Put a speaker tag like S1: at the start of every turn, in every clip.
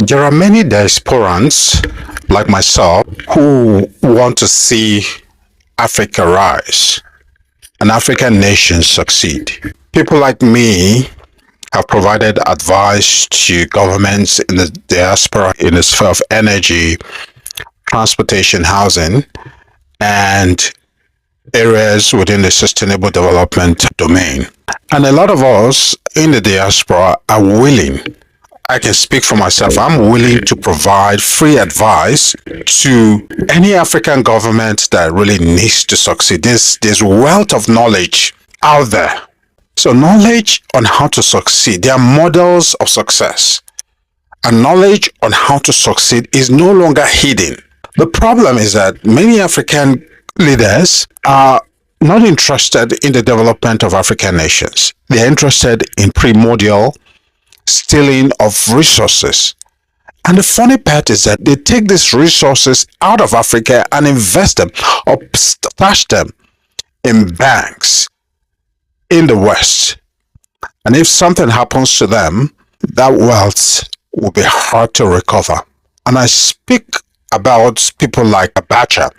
S1: There are many diasporans like myself who want to see Africa rise and African nations succeed. People like me have provided advice to governments in the diaspora in the sphere of energy, transportation, housing, and areas within the sustainable development domain. And a lot of us in the diaspora are willing, I can speak for myself, I'm willing to provide free advice to any African government that really needs to succeed. There's wealth of knowledge out there. So knowledge on how to succeed, there are models of success. And knowledge on how to succeed is no longer hidden. The problem is that many African leaders are not interested in the development of African nations. They're interested in primordial stealing of resources. And the funny part is that they take these resources out of Africa and invest them or stash them in banks in the West. And if something happens to them, that wealth will be hard to recover. And I speak about people like Abacha,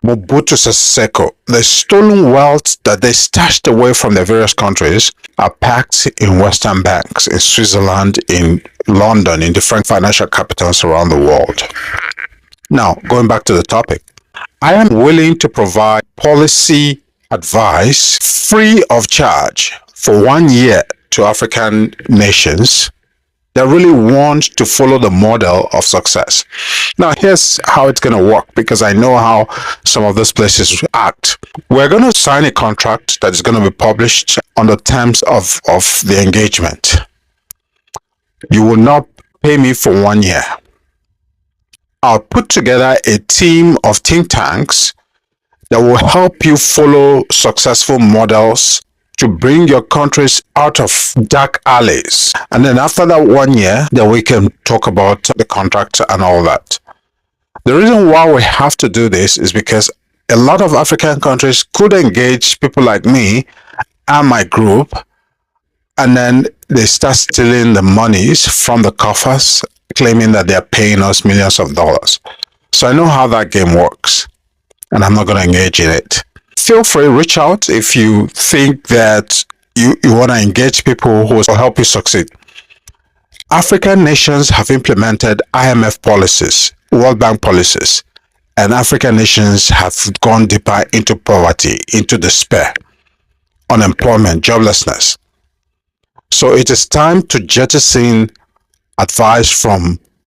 S1: Mobutu Sese Seko. The stolen wealth that they stashed away from their various countries are packed in Western banks, in Switzerland, in London, in different financial capitals around the world. Now, going back to the topic, I am willing to provide policy advice free of charge for 1 year to African nations that really want to follow the model of success. Now, here's how it's going to work, because I know how some of those places act. We're going to sign a contract that is going to be published on the terms of the engagement. You will not pay me for 1 year. I'll put together a team of think tanks that will help you follow successful models to bring your countries out of dark alleys. And then after that 1 year, then we can talk about the contract and all that. The reason why we have to do this is because a lot of African countries could engage people like me and my group, and then they start stealing the monies from the coffers, claiming that they're paying us millions of dollars. So I know how that game works, and I'm not going to engage in it. Feel free, reach out if you think that you want to engage people who will help you succeed. African nations have implemented IMF policies, World Bank policies, and African nations have gone deeper into poverty, into despair, unemployment, joblessness. So it is time to jettison advice from